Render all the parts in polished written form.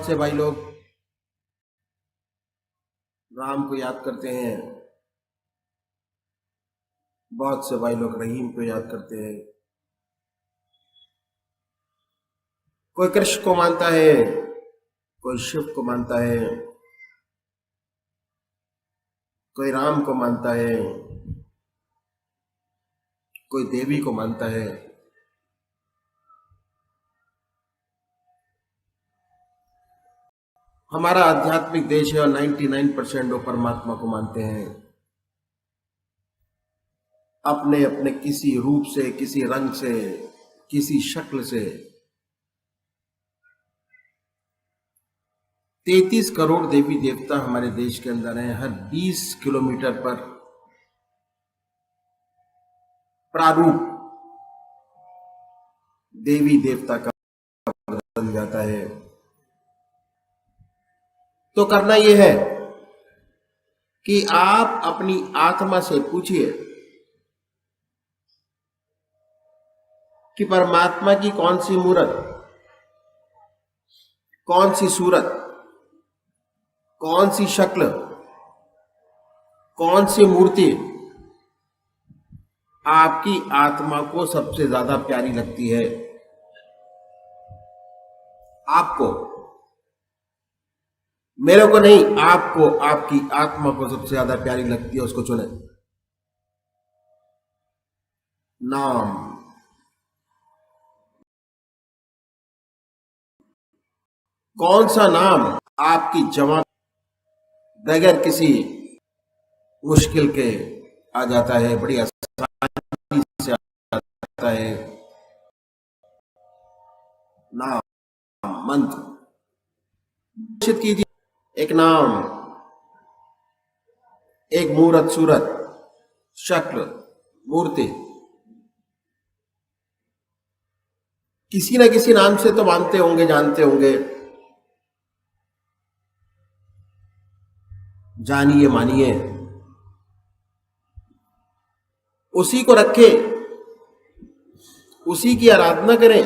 बहुत से भाई लोग राम को याद करते हैं, बहुत से भाई लोग रहीम को याद करते हैं। कोई कृष्ण को मानता है, कोई शिव को मानता है, कोई राम को मानता है, कोई देवी को मानता है। हमारा आध्यात्मिक देश है और 99% लोग परमात्मा को मानते हैं। अपने अपने किसी रूप से, किसी रंग से, किसी शक्ल से 33 करोड़ देवी देवता हमारे देश के अंदर हैं। हर 20 किलोमीटर पर प्रारूप देवी देवता का बदल जाता है। तो करना यह है कि आप अपनी आत्मा से पूछिए कि परमात्मा की कौन सी मूरत, कौन सी सूरत, कौन सी शक्ल, कौन सी मूर्ति आपकी आत्मा को सबसे ज्यादा प्यारी लगती है। आपको, मेरे को नहीं, आपको, आपकी आत्मा को सबसे ज्यादा प्यारी लगती है, उसको चुने। नाम, कौन सा नाम आपकी जवान बगैर किसी मुश्किल के आ जाता है, बड़ी आसानी से आ जाता है। नाम, मंत्र निश्चित कीजिए। एक नाम, एक मूरत, सूरत, शक्ल, मूर्ति, किसी न किसी नाम से तो मानते होंगे, जानते होंगे। जानिए, मानिए, उसी को रखें, उसी की आराधना करें,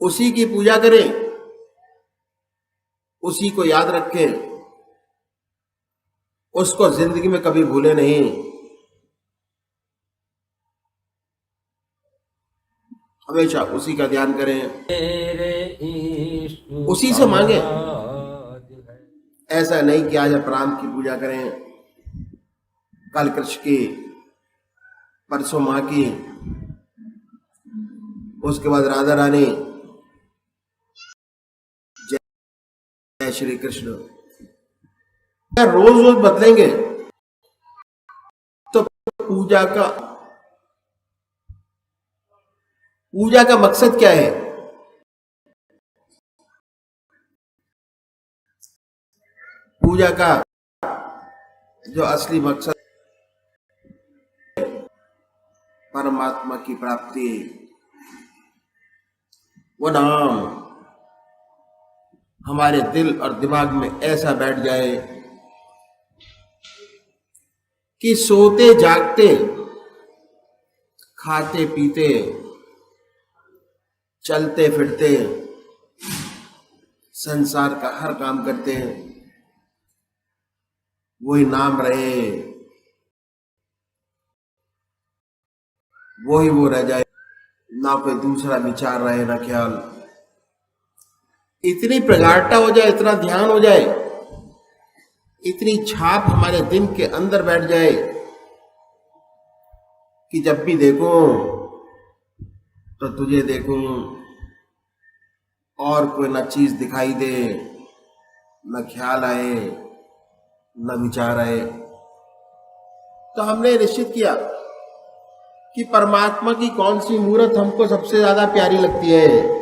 उसी की पूजा करें, उसी को याद रखें, उसको जिंदगी में कभी भूले नहीं। हमेशा उसी का ध्यान करें, उसी से मांगे। ऐसा नहीं कि आज आप राम की पूजा करें, कल कृष्ण की, परसों मां की, उसके बाद राधा रानी, जय श्री कृष्ण। रोज रोज बदलेंगे तो पूजा का मकसद क्या है? पूजा का जो असली मकसद, परमात्मा की प्राप्ति, वो नाम हमारे दिल और दिमाग में ऐसा बैठ जाए कि सोते जागते, खाते पीते, चलते फिरते, संसार का हर काम करते हैं, वही नाम रहे, वही वो रह जाए, ना कोई दूसरा विचार रहे, ना ख्याल। इतनी प्रगाढ़ता हो जाए, इतना ध्यान हो जाए, इतनी छाप हमारे दिन के अंदर बैठ जाए कि जब भी देखूं तो तुझे देखूं, और कोई ना चीज दिखाई दे, न ख्याल आए, न विचार आए। तो हमने निश्चित किया कि परमात्मा की कौन सी मूर्त हमको सबसे ज्यादा प्यारी लगती है।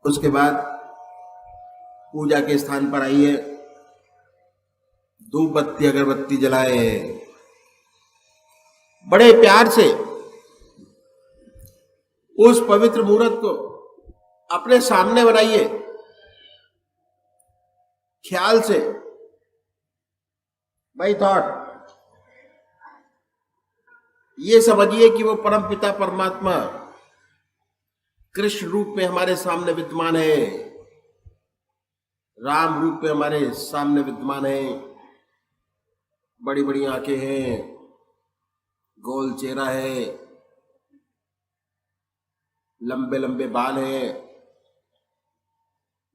उसके बाद पूजा के स्थान पर आइए, धूप बत्ती अगरबत्ती जलाए, बड़े प्यार से उस पवित्र मूर्त को अपने सामने बनाइए, ख्याल से, बाय थॉट। ये समझिए कि वो परम पिता परमात्मा कृष्ण रूप में हमारे सामने विद्यमान है, राम रूप में हमारे सामने विद्यमान है। बड़ी बड़ी आंखें हैं, गोल चेहरा है, लंबे लंबे बाल हैं,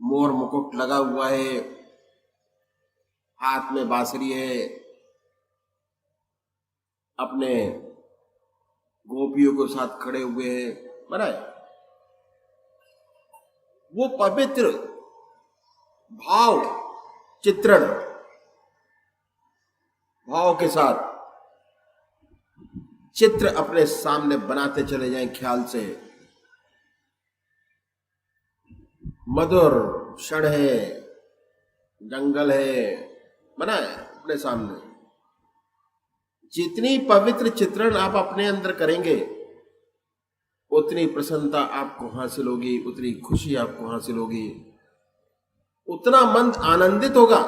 मोर मुकुट लगा हुआ है, हाथ में बांसुरी है, अपने गोपियों के साथ खड़े हुए हैं। बना है वो पवित्र भाव चित्रण, भाव के साथ चित्र अपने सामने बनाते चले जाएं ख्याल से। मधुर क्षण है, जंगल है, बना है अपने सामने। जितनी पवित्र चित्रण आप अपने अंदर करेंगे उतनी प्रसन्नता आपको हासिल होगी, उतनी खुशी आपको हासिल होगी, उतना मन आनंदित होगा।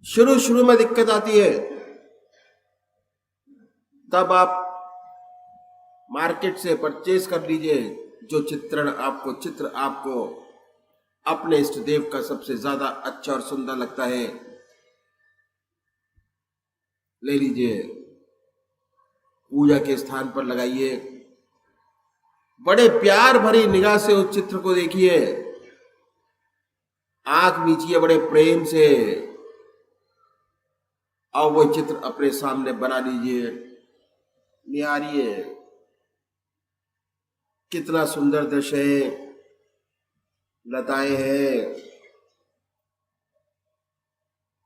शुरू शुरू में दिक्कत आती है, तब आप मार्केट से परचेज कर लीजिए जो चित्र आपको अपने इष्ट देव का सबसे ज्यादा अच्छा और सुंदर लगता है, ले लीजिए, पूजा के स्थान पर लगाइए, बड़े प्यार भरी निगाह से उस चित्र को देखिए, आंख मीचिए बड़े प्रेम से, और वो चित्र अपने सामने बना लीजिए, निहारिए। कितना सुंदर दृश्य है, लताएं हैं,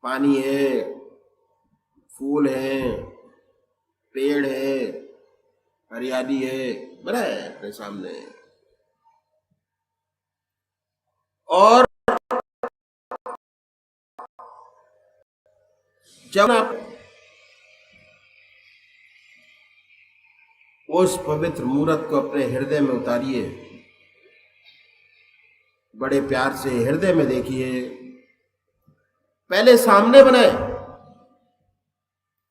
पानी है, फूल है, पेड़ है, हरियाली है, बना है अपने सामने। और जब आप उस पवित्र मूर्त को अपने हृदय में उतारिए, बड़े प्यार से हृदय में देखिए, पहले सामने बनाए,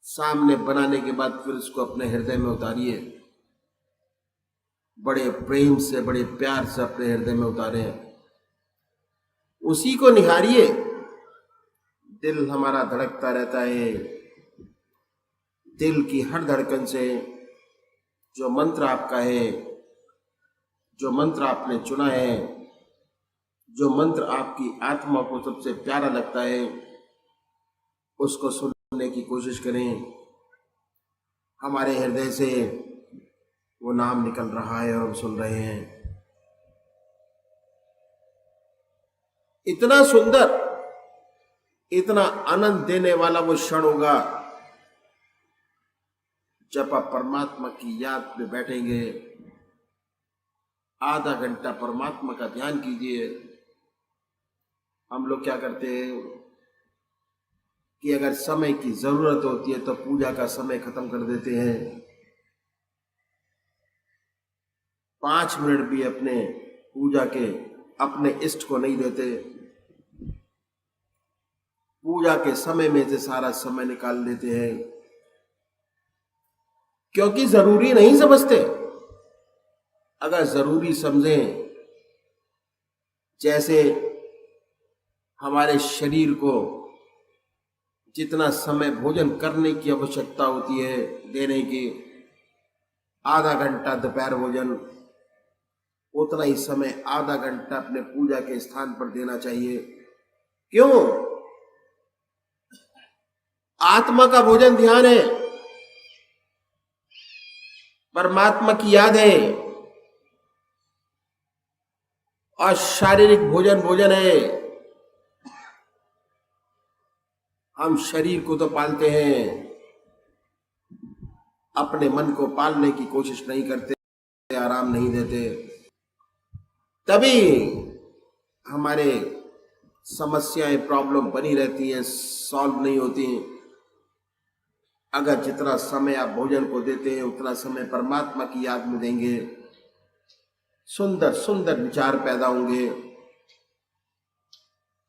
सामने बनाने के बाद फिर उसको अपने हृदय में उतारिए, बड़े प्रेम से बड़े प्यार से अपने हृदय में उतारे, उसी को निहारिए। दिल हमारा धड़कता रहता है, दिल की हर धड़कन से जो मंत्र आपका है, जो मंत्र आपने चुना है, जो मंत्र आपकी आत्मा को सबसे प्यारा लगता है, उसको सुनने की कोशिश करें। हमारे हृदय से वो नाम निकल रहा है और हम सुन रहे हैं। इतना सुंदर, इतना आनंद देने वाला वो क्षण होगा जब आप परमात्मा की याद में बैठेंगे। आधा घंटा परमात्मा का ध्यान कीजिए। हम लोग क्या करते हैं कि अगर समय की जरूरत होती है तो पूजा का समय खत्म कर देते हैं, 5 मिनट भी अपने पूजा के अपने इष्ट को नहीं देते। पूजा के समय में से सारा समय निकाल देते हैं, क्योंकि जरूरी नहीं समझते। अगर जरूरी समझें, जैसे हमारे शरीर को जितना समय भोजन करने की आवश्यकता होती है देने की, आधा घंटा दोपहर भोजन, उतना ही समय आधा घंटा अपने पूजा के स्थान पर देना चाहिए। क्यों? आत्मा का भोजन ध्यान है, परमात्मा की याद है, और शारीरिक भोजन भोजन है। हम शरीर को तो पालते हैं, अपने मन को पालने की कोशिश नहीं करते, आराम नहीं देते, तभी हमारे समस्याएं प्रॉब्लम बनी रहती हैं, सॉल्व नहीं होती। अगर जितना समय आप भोजन को देते हैं उतना समय परमात्मा की याद में देंगे, सुंदर सुंदर विचार पैदा होंगे,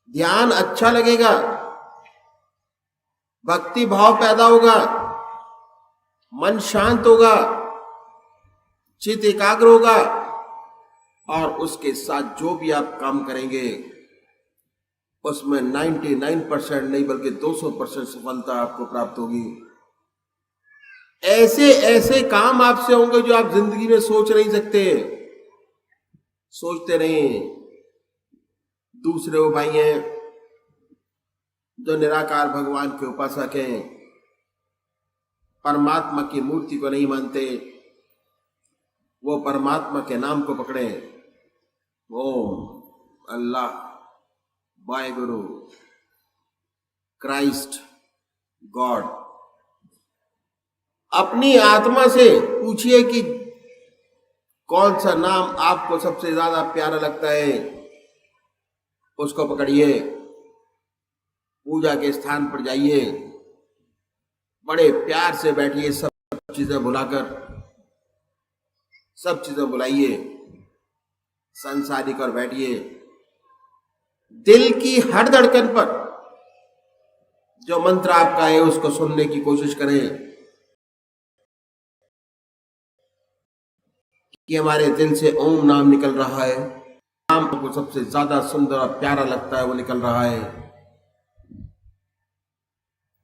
ध्यान अच्छा लगेगा, भक्ति भाव पैदा होगा, मन शांत होगा, चित्त एकाग्र होगा, और उसके साथ जो भी आप काम करेंगे उसमें 99% नहीं बल्कि 200% सफलता आपको प्राप्त होगी। ऐसे ऐसे काम आपसे होंगे जो आप जिंदगी में सोच नहीं सकते। सोचते नहीं। दूसरे वो भाई हैं जो निराकार भगवान के उपासक हैं, परमात्मा की मूर्ति को नहीं मानते, वो परमात्मा के नाम को पकड़े, ओम, अल्लाह, वाहेगुरु, क्राइस्ट, गॉड। अपनी आत्मा से पूछिए कि कौन सा नाम आपको सबसे ज्यादा प्यारा लगता है, उसको पकड़िए। पूजा के स्थान पर जाइए, बड़े प्यार से बैठिए, सब चीजें भुलाकर, सब चीजें बुलाइए, संसारिक और बैठिए। दिल की हर धड़कन पर जो मंत्र आपका है उसको सुनने की कोशिश करें कि हमारे दिल से ओम नाम निकल रहा है, नाम को सबसे ज्यादा सुंदर और प्यारा लगता है वो निकल रहा है।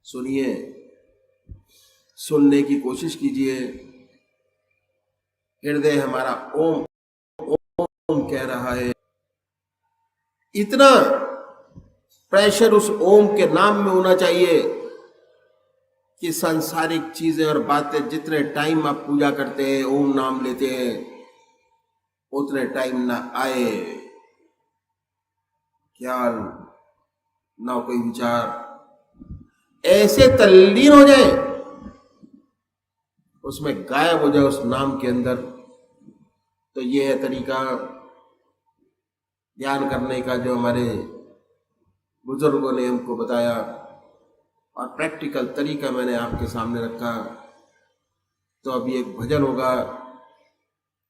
सुनिए, सुनने की कोशिश कीजिए। हृदय हमारा ओम ओम कह रहा है। इतना प्रेशर उस ओम के नाम में होना चाहिए कि सांसारिक चीजें और बातें, जितने टाइम आप पूजा करते हैं, ओम नाम लेते हैं, उतने टाइम ना आए, ख्याल ना कोई विचार, ऐसे तल्लीन हो जाए, उसमें गायब हो जाए उस नाम के अंदर। तो ये है तरीका ध्यान करने का जो हमारे बुजुर्गों ने हमको बताया, और प्रैक्टिकल तरीका मैंने आपके सामने रखा। तो अभी एक भजन होगा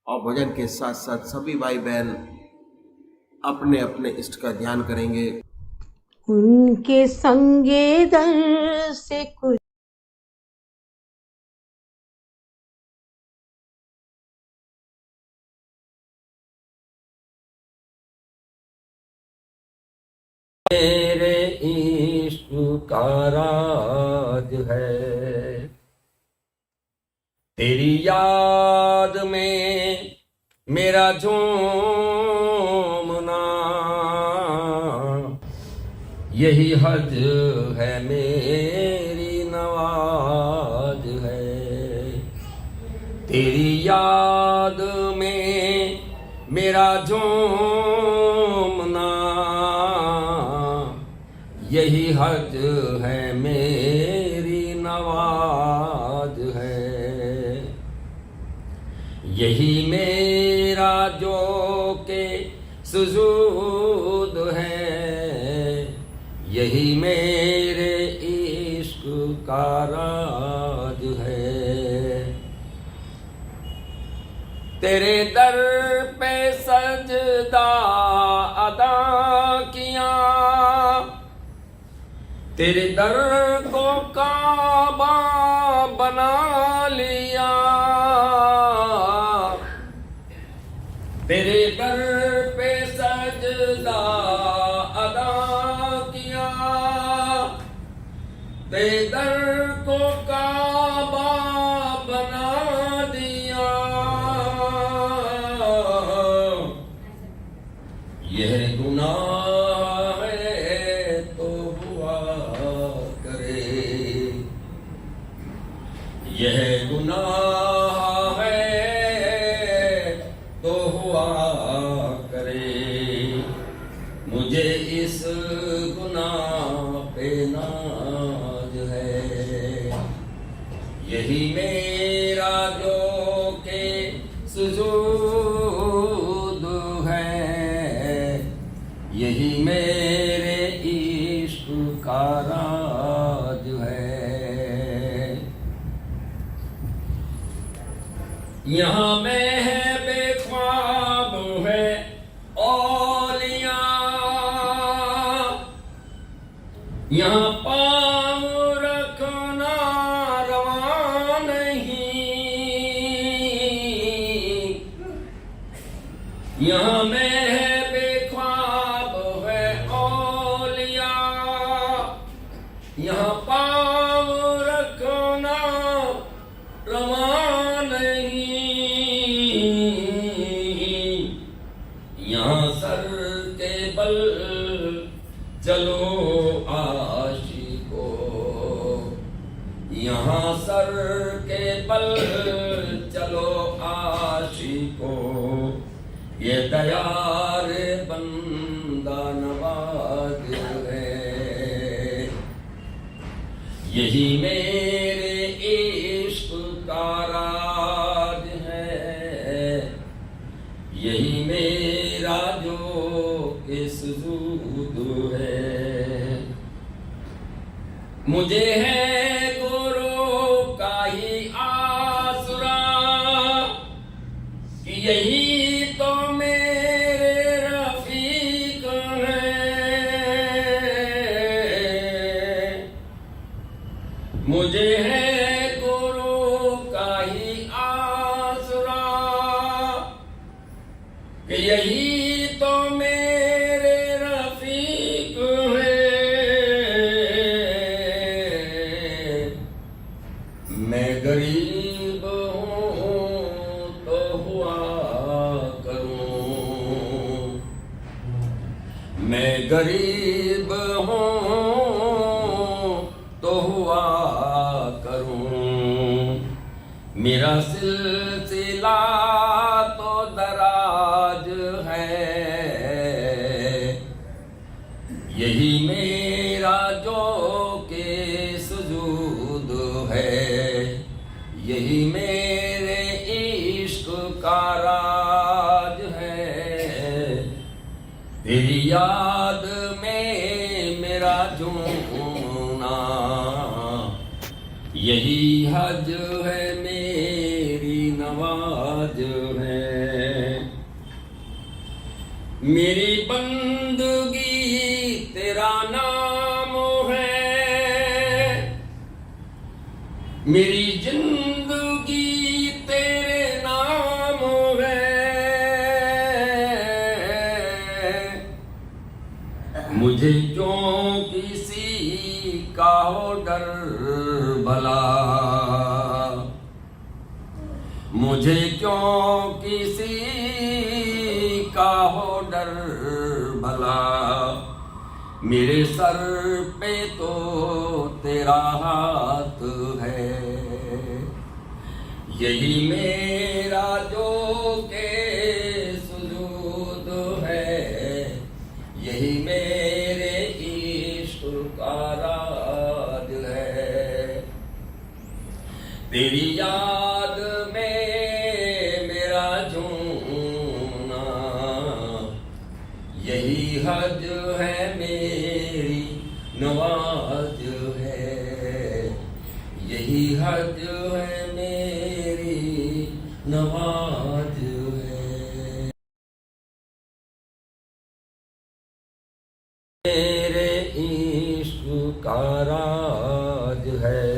और भजन के साथ साथ सभी भाई बहन अपने अपने इष्ट का ध्यान करेंगे। उनके संगे दर से कुछ मेरे इश्क का राज है, तेरी याद में मेरा झूमना, यही हज है मेरी नवाज है। तेरी याद में मेरा झूमना, यही हज है मेरी नवाज है। यही मेरा जो के सुजूद है, यही मेरे इश्क का राज है। तेरे दर पे सजदा अदा किया, तेरे दर को काबा बना लिया, तेरे दर पे सजदा अदा किया, तेरे दर को काबा बना दिया। यह गुनाह है तो हुआ करे, यह गुनाह है तो हुआ करे। मुझे इस गुनाह पे नाज है, यही मेरा जो के सुजूद है, यही मेरे इश्क का राज है। यहाँ में है बेख्वाब है औलिया, यहाँ पाँव रखना रवा नहीं, यहाँ बल चलो आशिको, यहाँ सर के बल चलो आशिको, ये दयार बंदा नवाज है। यही मेरे इश्क का राज है, यही मेरा जो के सुजूद है। मुझे है गुरु का ही आसरा, कि यही तो मेरे रफीक हैं। मुझे है गुरु का ही आसरा, कि यही तो मेरे रफीक हैं। मैं गरीब हूँ तो हुआ करूँ, मैं गरीब हूँ तो हुआ करूँ। मेरा सिलसिला तो दराज है, यही मेरा जो के सुजूद है, यही मेरे इश्क का राज है। तेरी याद में मेरा जूना, यही हज है मेरी नवाज है। मेरी बंदगी तेरा नाम है, मेरी जिंदगी तेरे नाम है। मुझे क्यों किसी का हो डर भला, मुझे क्यों किसी का हो डर भला। मेरे सर पे तो तेरा हाथ है, यही मेरा जो के सुजूद है, यही मेरे इश्क का राज है। तेरी याद में मेरा जूना, यही हज है मेरी नवाज है, यही हज है मेरी नवाज है। मेरे इश्क का राज है,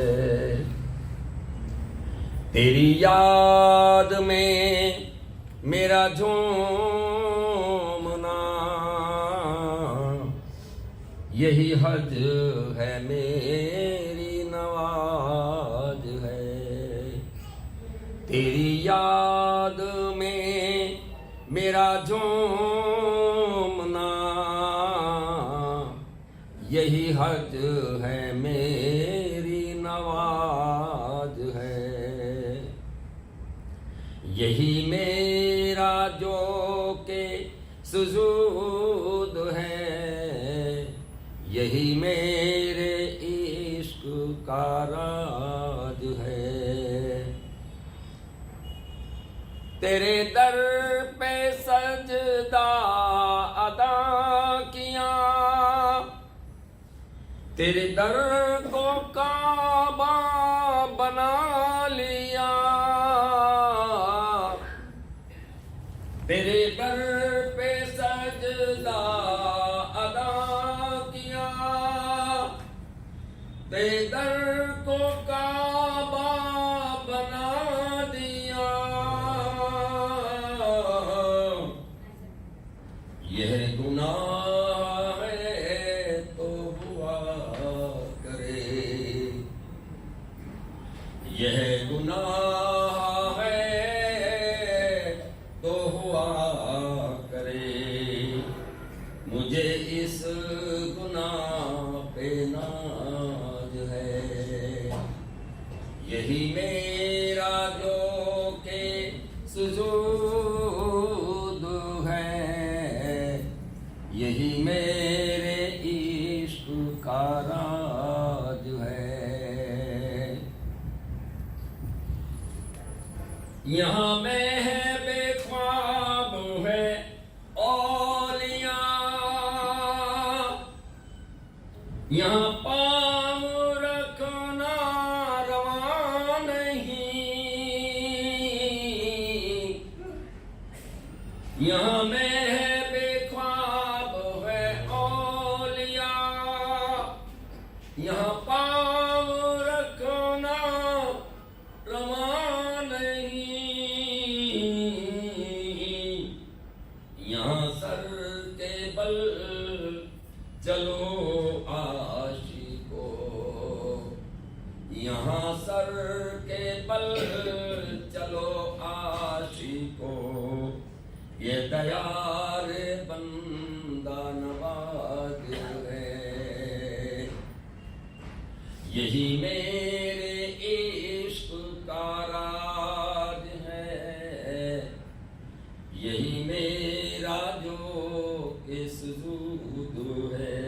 तेरी याद में मेरा झूमना, यही हज है मेरी नवाज है। तेरी याद में मेरा झूमना, यही हज है मेरी नवाज है। यही मेरा जो के सुजूद है, यही मेरे इश्क का राज है। तेरे दर पे सजदा अदा किया, तेरे दर को काबा बना लिया। तेरे दर पे सजदा अदा किया, तेरे दर को काबा बना दिया। यह गुनाह है तो हुआ करे, यह गुनाह है तो हुआ करे। मुझे इस गुनाह पे नाज है। यही मेरा जो के सुजूद है, यही मेरे इश्क का राज है। यहाँ मैं है बेख्वाब है औलिया, यहाँ पाँव रखना रवा नहीं। यहाँ मैं है बेख्वाब है औलिया, यहाँ पाँव रखना रवा नहीं। यहाँ सर के बल चलो आशिको, यहाँ सर के बल चलो आशिको। ये दयार बंदा नवाज है, यही मेरे इश्क का राज है। यही मेरा जो के सुजूद है।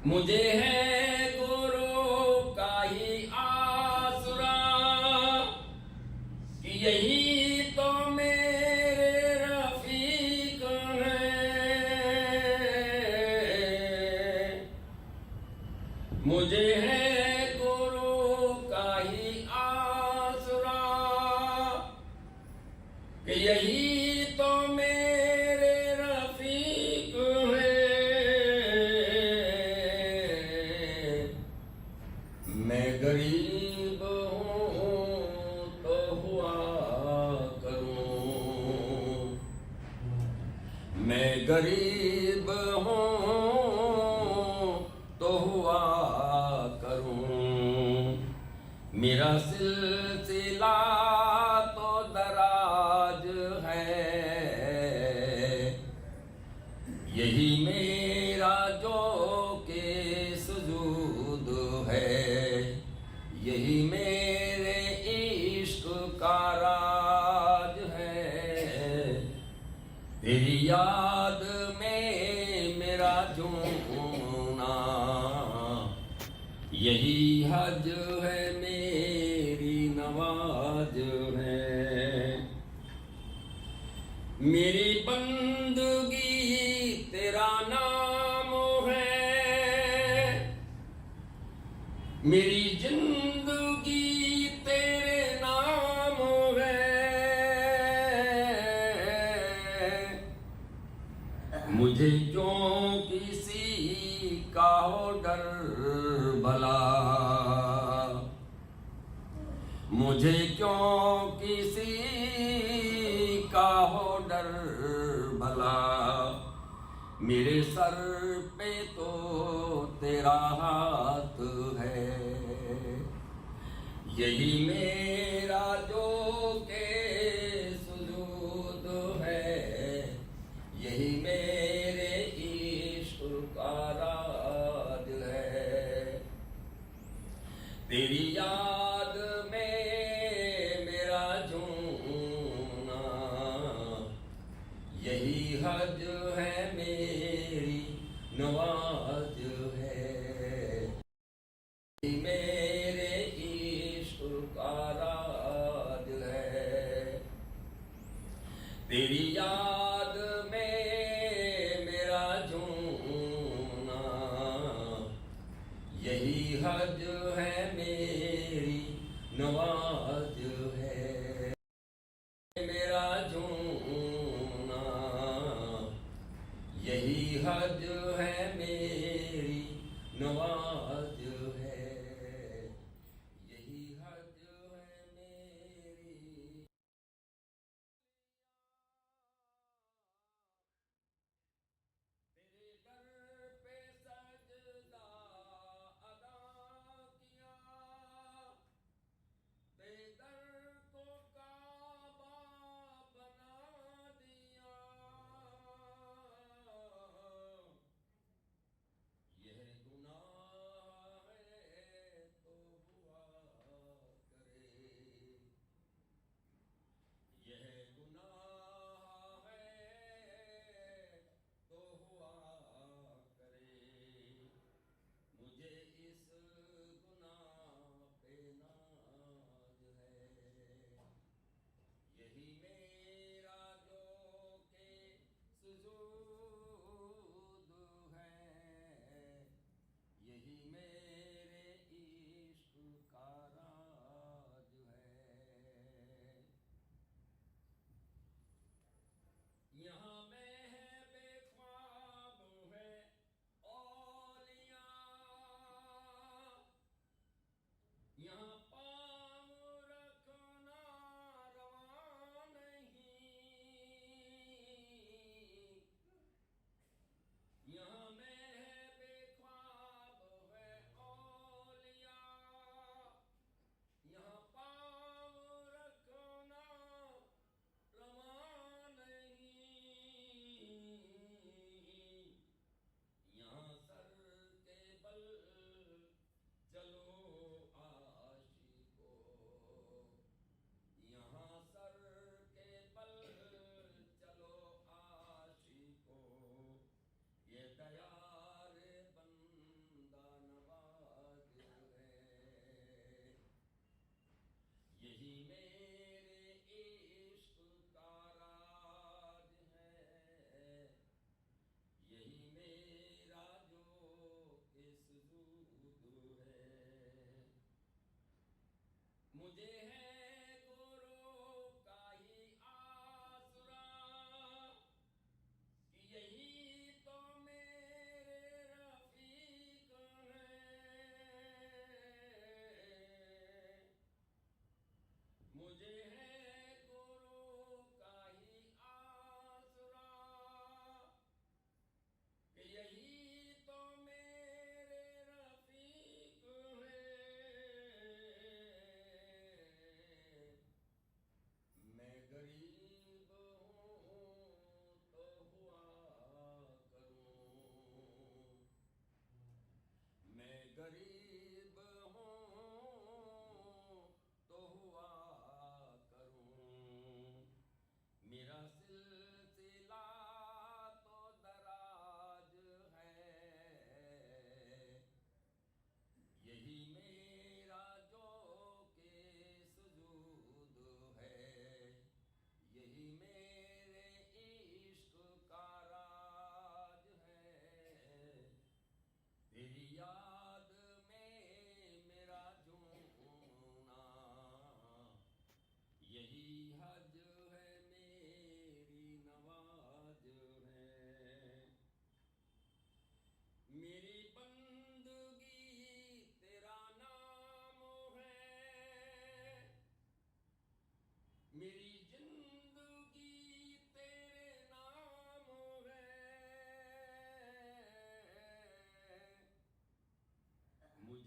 मुझे है गुरु का ही आसरा, कि यही तो मेरे रफीक हैं। मुझे है गुरु का ही आसरा, कि यही तो मेरे रफीक हैं। मैं गरीब हूँ तो हुआ करूँ, मैं गरीब हूँ तो हुआ करूँ। मेरा सिलसिला तो दराज है, यही मेरा जो के सुजूद है। यही मेरे इश्क का राज है। तेरी याद में मेरा झूमना, यही हज है मेरी नवाज है। मेरी बंदगी तेरा नाम है, मेरी जिंदगी तेरे नाम है। मुझे क्यों किसी का हो डर भला, मुझे क्यों किसी का हो डर भला। मेरे सर पे तो तेरा हाथ है, यही मेरा जो के सुजूद है। यही मेरे इश्क का राज है। तेरी याद में मेरा झूमना, यही हज है मेरी नवाज है। यही मेरे इश्क का राज है। तेरी याद में मेरा झूमना, यही हज है मेरी नवाज है। मेरा झूमना, यही हज है मेरी नवाज है। यही हज है मेरी। तेरे दर पे सजदा अदा किया, बेदर को काबा बना दिया।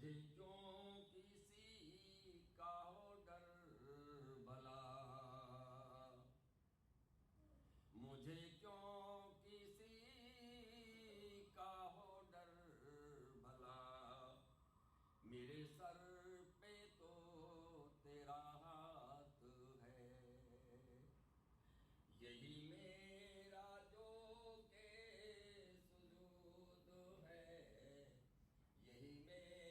मुझे क्यों किसी का हो डर भला, मुझे क्यों किसी का हो डर भला, मेरे सर पे तो तेरा हाथ है, यही मेरा जो के सुजूद है, यही मेरे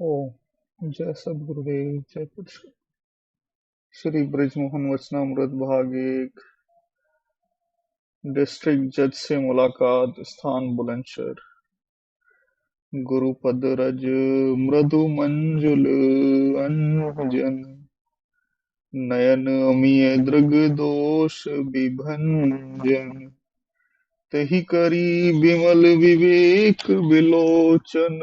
ओ जय सद्गुरुदेव जय पुरुष श्री ब्रिजमोहन वचनामृत भाग एक। डिस्ट्रिक्ट जज से मुलाकात, स्थान बुलंदशहर। गुरुपद रज मृदु मंजुल अंजन, नयन अमिय दृग दोष विभंजन। तहि करी विमल विवेक विलोचन,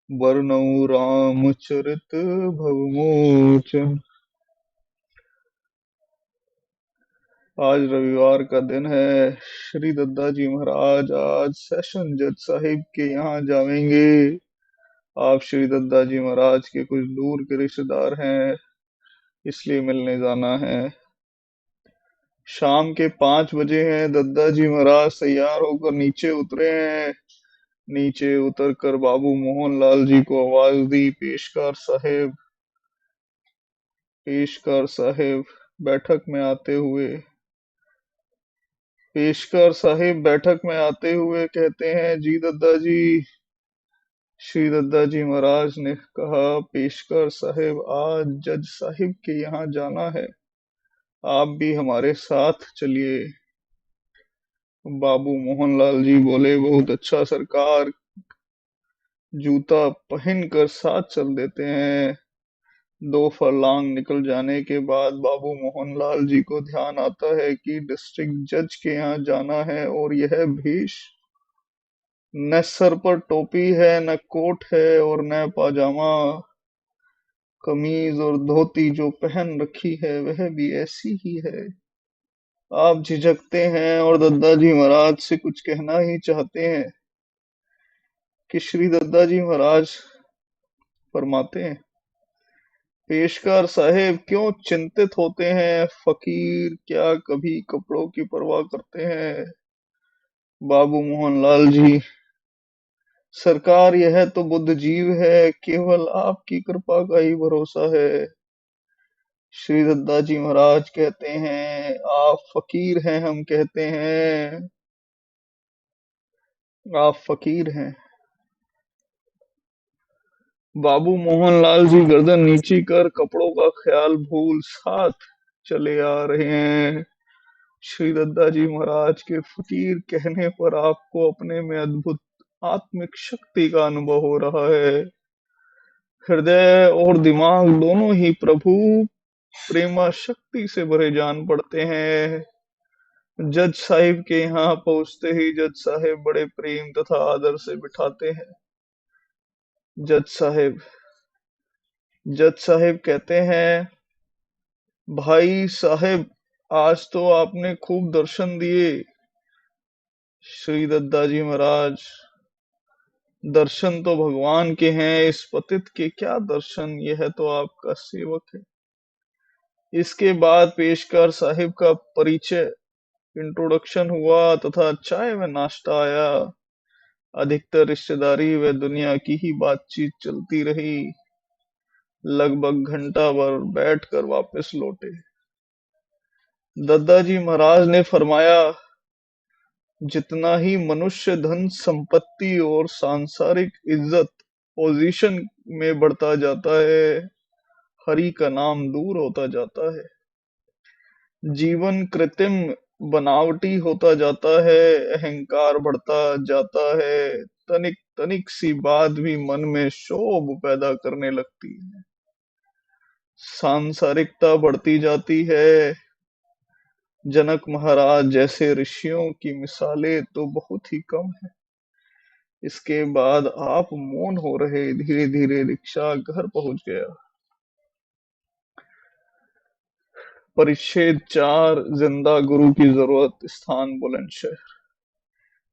बरनउँ रामचरित भवमोचन। आज रविवार का दिन है। श्री दद्दा जी महाराज आज सेशन जज साहिब के यहाँ जाएंगे। आप श्री दद्दा जी महाराज के कुछ दूर के रिश्तेदार हैं, इसलिए मिलने जाना है। शाम के 5 बजे हैं। दद्दा जी महाराज तैयार होकर नीचे उतरे हैं। नीचे उतरकर बाबू मोहनलाल जी को आवाज दी, पेशकार साहेब बैठक में आते हुए कहते हैं, जी दद्दा जी। श्री दद्दा जी महाराज ने कहा, पेशकार साहेब आज जज साहिब के यहाँ जाना है, आप भी हमारे साथ चलिए। बाबू मोहनलाल जी बोले, बहुत अच्छा सरकार, जूता पहनकर साथ चल देते हैं। 2 फरलांग निकल जाने के बाद बाबू मोहनलाल जी को ध्यान आता है कि डिस्ट्रिक्ट जज के यहाँ जाना है और यह भेष, न सर पर टोपी है, न कोट है और न पाजामा। कमीज और धोती जो पहन रखी है वह भी ऐसी ही है। आप झिझकते हैं और दद्दा जी महाराज से कुछ कहना ही चाहते हैं कि श्री दद्दा जी महाराज फरमाते हैं, पेशकार साहेब क्यों चिंतित होते हैं, फकीर क्या कभी कपड़ों की परवाह करते हैं। बाबू मोहनलाल जी, सरकार यह तो बुद्ध जीव है, केवल आपकी कृपा का ही भरोसा है। श्री दद्दा जी महाराज कहते हैं, आप फकीर हैं, हम कहते हैं आप फकीर हैं। बाबू मोहनलाल जी गर्दन नीची कर कपड़ों का ख्याल भूल साथ चले आ रहे हैं। श्री दद्दा जी महाराज के फकीर कहने पर आपको अपने में अद्भुत आत्मिक शक्ति का अनुभव हो रहा है। हृदय और दिमाग दोनों ही प्रभु प्रेमा शक्ति से भरे जान पड़ते हैं। जज साहिब के यहाँ पहुंचते ही जज साहिब बड़े प्रेम तथा आदर से बिठाते हैं। जज साहिब कहते हैं, भाई साहब आज तो आपने खूब दर्शन दिए। श्री दद्दा जी महाराज, दर्शन तो भगवान के हैं, इस पतित के क्या दर्शन, यह तो आपका सेवक है। इसके बाद पेशकार साहिब का परिचय, इंट्रोडक्शन हुआ तथा चाय व नाश्ता आया। अधिकतर रिश्तेदारी व दुनिया की ही बातचीत चलती रही। लगभग घंटा भर बैठकर वापस लौटे। दद्दा जी महाराज ने फरमाया, जितना ही मनुष्य धन संपत्ति और सांसारिक इज्जत पोजीशन में बढ़ता जाता है, हरि का नाम दूर होता जाता है। जीवन कृत्रिम बनावटी होता जाता है, अहंकार बढ़ता जाता है, तनिक तनिक सी बात भी मन में शोभ पैदा करने लगती है, सांसारिकता बढ़ती जाती है। जनक महाराज जैसे ऋषियों की मिसालें तो बहुत ही कम है। इसके बाद आप मौन हो रहे। धीरे धीरे रिक्शा घर पहुंच गया। परिच्छेद 4, जिंदा गुरु की जरूरत, स्थान बुलंदशहर।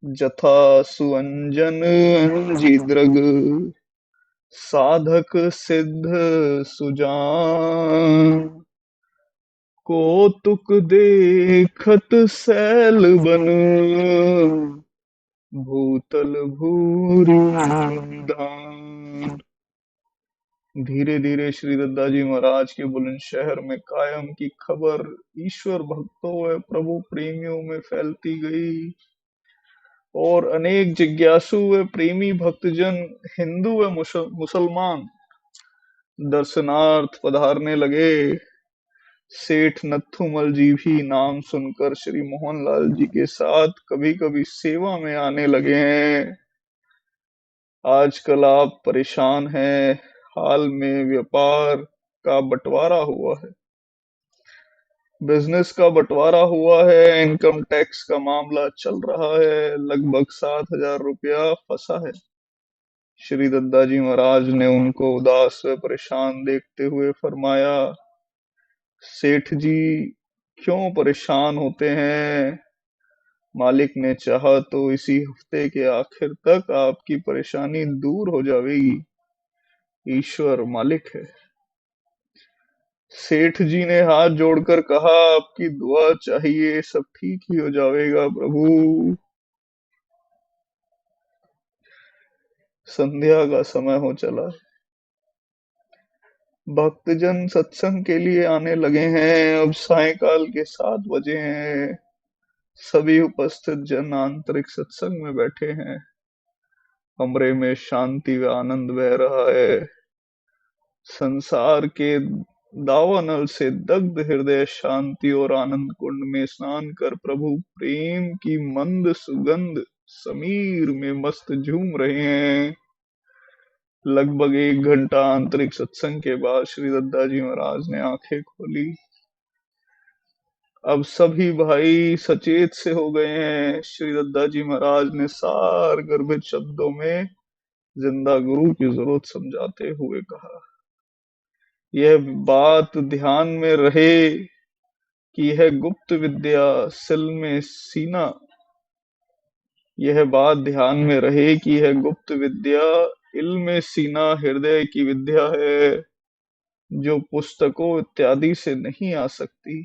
जथा सुअंजन अंजी दृग, साधक सिद्ध सुजान। कौतुक देखत सैल बन, भूतल भूरि दान। धीरे धीरे श्री दद्दा जी महाराज के बुलंदशहर में कायम की खबर ईश्वर भक्तों व प्रभु प्रेमियों में फैलती गई। और अनेक जिज्ञासु व प्रेमी भक्तजन हिंदू व मुसलमान दर्शनार्थ पधारने लगे। सेठ नथुमल जी भी नाम सुनकर श्री मोहनलाल जी के साथ कभी कभी सेवा में आने लगे हैं। आजकल आप परेशान हैं, हाल में व्यापार का बंटवारा हुआ है, बिजनेस का बंटवारा हुआ है, इनकम टैक्स का मामला चल रहा है, लगभग 7,000 रुपया फंसा है। श्री दद्दा जी महाराज ने उनको उदास व परेशान देखते हुए फरमाया, सेठ जी क्यों परेशान होते हैं? मालिक ने चाहा तो इसी हफ्ते के आखिर तक आपकी परेशानी दूर हो जाएगी। ईश्वर मालिक है। सेठ जी ने हाथ जोड़कर कहा, आपकी दुआ चाहिए, सब ठीक ही हो जाएगा प्रभु। संध्या का समय हो चला। भक्तजन सत्संग के लिए आने लगे हैं। अब सायंकाल के 7 बजे हैं। सभी उपस्थित जन आंतरिक सत्संग में बैठे हैं। कमरे में शांति व आनंद बह रहा है। संसार के दावानल से दग्ध हृदय शांति और आनंद कुंड में स्नान कर प्रभु प्रेम की मंद सुगंध समीर में मस्त झूम रहे हैं। लगभग 1 घंटा आंतरिक सत्संग के बाद श्री दद्दा जी महाराज ने आंखें खोली। अब सभी भाई सचेत से हो गए हैं। श्री दद्दा जी महाराज ने सार गर्भित शब्दों में जिंदा गुरु की जरूरत समझाते हुए कहा, यह बात ध्यान में रहे कि यह गुप्त विद्या सिल में सीना यह बात ध्यान में रहे कि यह गुप्त विद्या इल्म सीना हृदय की विद्या है, जो पुस्तकों इत्यादि से नहीं आ सकती।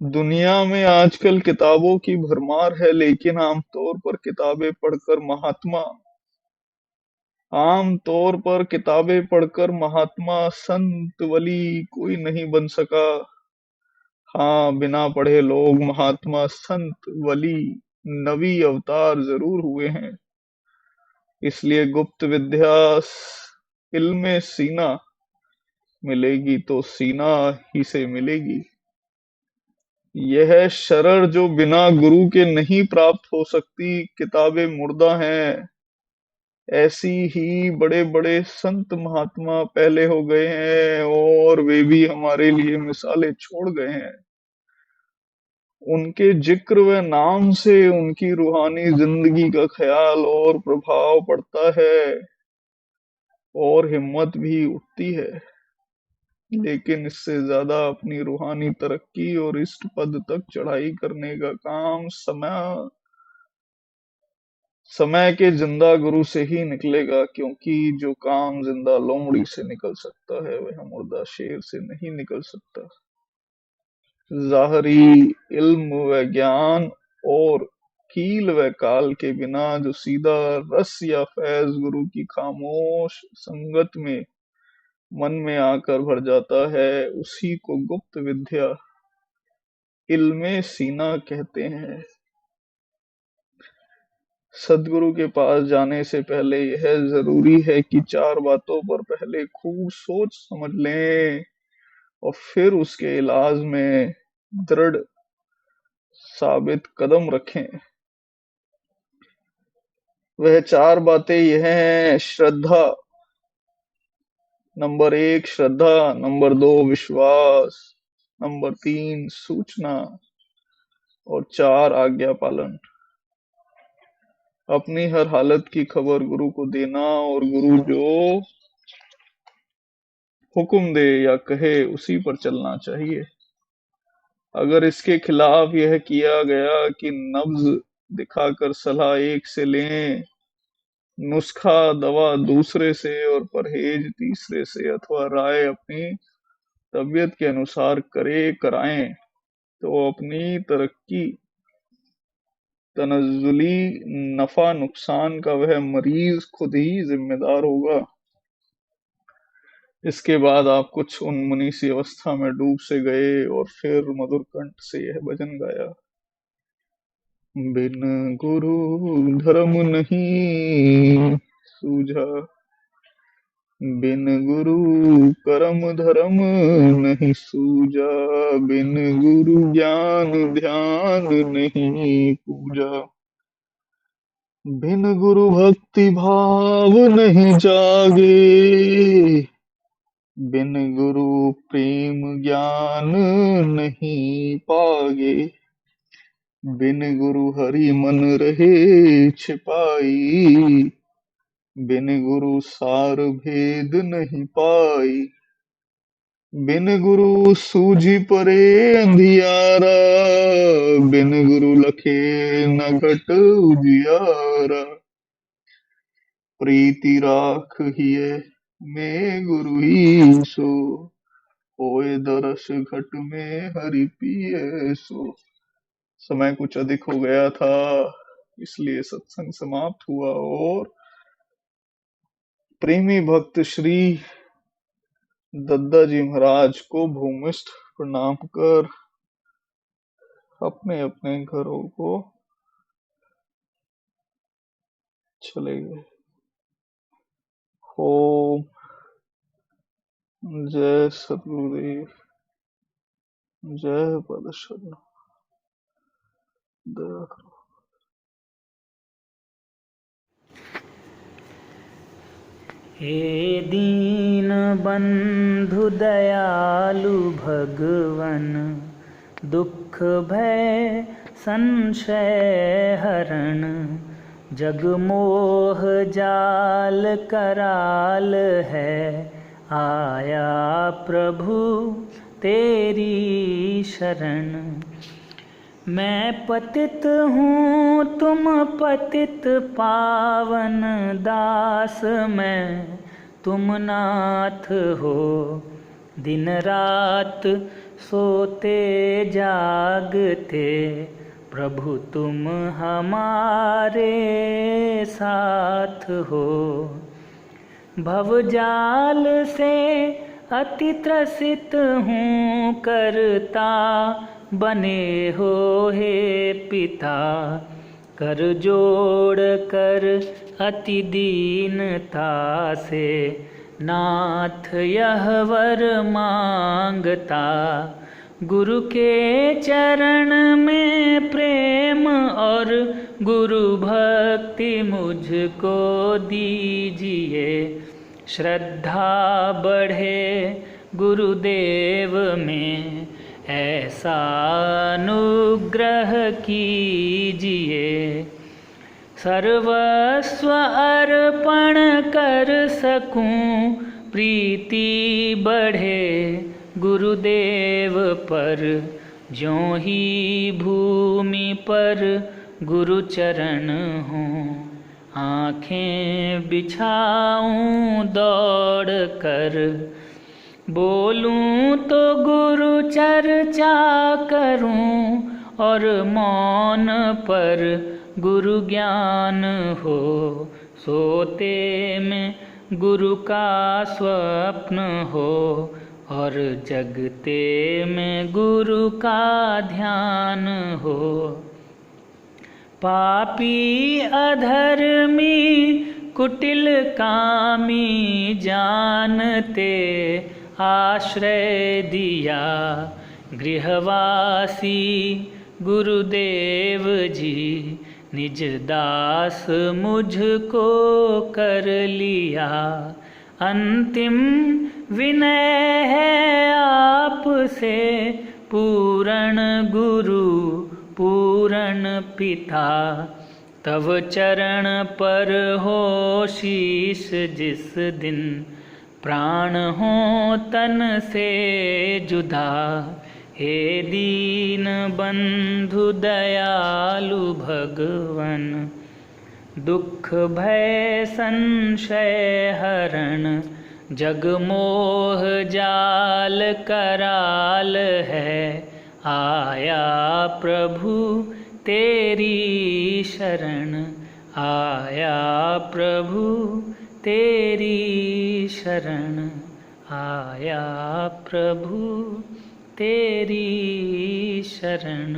दुनिया में आजकल किताबों की भरमार है, लेकिन आम तौर पर किताबें पढ़कर महात्मा संत वली कोई नहीं बन सका। हाँ, बिना पढ़े लोग महात्मा संत वली नबी अवतार जरूर हुए हैं। इसलिए गुप्त विद्या इल्मे सीना मिलेगी तो सीना ही से मिलेगी। यह शरण जो बिना गुरु के नहीं प्राप्त हो सकती। किताबें मुर्दा हैं। ऐसी ही बड़े बड़े संत महात्मा पहले हो गए हैं और वे भी हमारे लिए मिसालें छोड़ गए हैं। उनके जिक्र व नाम से उनकी रूहानी जिंदगी का ख्याल और प्रभाव पड़ता है और हिम्मत भी उठती है। लेकिन इससे ज्यादा अपनी रूहानी तरक्की और इष्ट पद तक चढ़ाई करने का काम समय के जिंदा गुरु से ही निकलेगा, क्योंकि जो काम जिंदा लोमड़ी से निकल सकता है वह मुर्दा शेर से नहीं निकल सकता। ज़ाहरी इल्म व ज्ञान और कील व काल के बिना जो सीधा रस या फैज गुरु की खामोश संगत में मन में आकर भर जाता है, उसी को गुप्त विद्या इल्मे सीना कहते हैं। सदगुरु के पास जाने से पहले यह जरूरी है कि 4 बातों पर पहले खूब सोच समझ लें और फिर उसके इलाज में दृढ़ साबित कदम रखें। वह 4 बातें यह हैं। श्रद्धा, नंबर 1 श्रद्धा, नंबर 2 विश्वास, नंबर 3 सूचना और 4 आज्ञा पालन। अपनी हर हालत की खबर गुरु को देना और गुरु जो हुक्म दे या कहे उसी पर चलना चाहिए। अगर इसके खिलाफ यह किया गया कि नब्ज दिखाकर सलाह एक से लें, नुस्खा दवा दूसरे से और परहेज तीसरे से, अथवा राय अपनी तबीयत के अनुसार कराएं, तो अपनी तरक्की तनज़्ज़ुली नफा नुकसान का वह मरीज खुद ही जिम्मेदार होगा। इसके बाद आप कुछ उन्मुनी सी अवस्था में डूब से गए और फिर मधुर कंठ से यह भजन गाया। बिन गुरु धर्म नहीं सूझा, बिन गुरु कर्म धर्म नहीं सूझा, बिन गुरु ज्ञान ध्यान नहीं पूजा, बिन गुरु भक्ति भाव नहीं जागे, बिन गुरु प्रेम ज्ञान नहीं पागे, बिन गुरु हरि मन रहे छिपाई, बिन गुरु सार भेद नहीं पाई, बिन गुरु सूझी परे अंधियारा, बिन गुरु लखे न घट उजियारा, प्रीति राख हिय में गुरु ही सो, होए दरस घट में हरि पिए सो। समय कुछ अधिक हो गया था, इसलिए सत्संग समाप्त हुआ और प्रेमी भक्त श्री दद्दा जी महाराज को भूमिष्ठ प्रणाम कर अपने अपने घरों को चले गए। ओम जय सद्गुरुदेव, जय पद शरण, दया करो। हे दीन बंधु दयालु भगवन, दुख भय संशय हरण, जग मोह जाल कराल है, आया प्रभु तेरी शरण। मैं पतित हूँ तुम पतित पावन, दास मैं तुम नाथ हो, दिन रात सोते जागते, प्रभु तुम हमारे साथ हो। भवजाल से अति त्रसित हूँ करता, बने हो हे पिता, कर जोड़ कर अति दीनता से, नाथ यह वर मांगता। गुरु के चरण में प्रेम और गुरु भक्ति मुझको दीजिए, श्रद्धा बढ़े गुरुदेव में, ऐसा अनुग्रह कीजिए। सर्वस्व अर्पण कर सकूं, प्रीति बढ़े गुरुदेव पर, ज्यों ही भूमि पर गुरु चरण हों, आँखें बिछाऊं दौड़ कर, बोलूं तो गुरु चर्चा करूं, और मौन पर गुरु ज्ञान हो, सोते में गुरु का स्वप्न हो, और जगते में गुरु का ध्यान हो। पापी अधर्मी कुटिल कामी जानते, आश्रय दिया गृहवासी गुरुदेव जी, निज दास मुझको कर लिया। अंतिम विनय है आपसे, पूर्ण गुरु पूर्ण पिता, तव चरण पर हो शीश जिस दिन, प्राण हो तन से जुदा। हे दीन बंधु दयालु भगवन, दुख भय संशय हरण, जग मोह जाल कराल है, आया प्रभु तेरी शरण, आया प्रभु तेरी शरण, आया प्रभु तेरी शरण।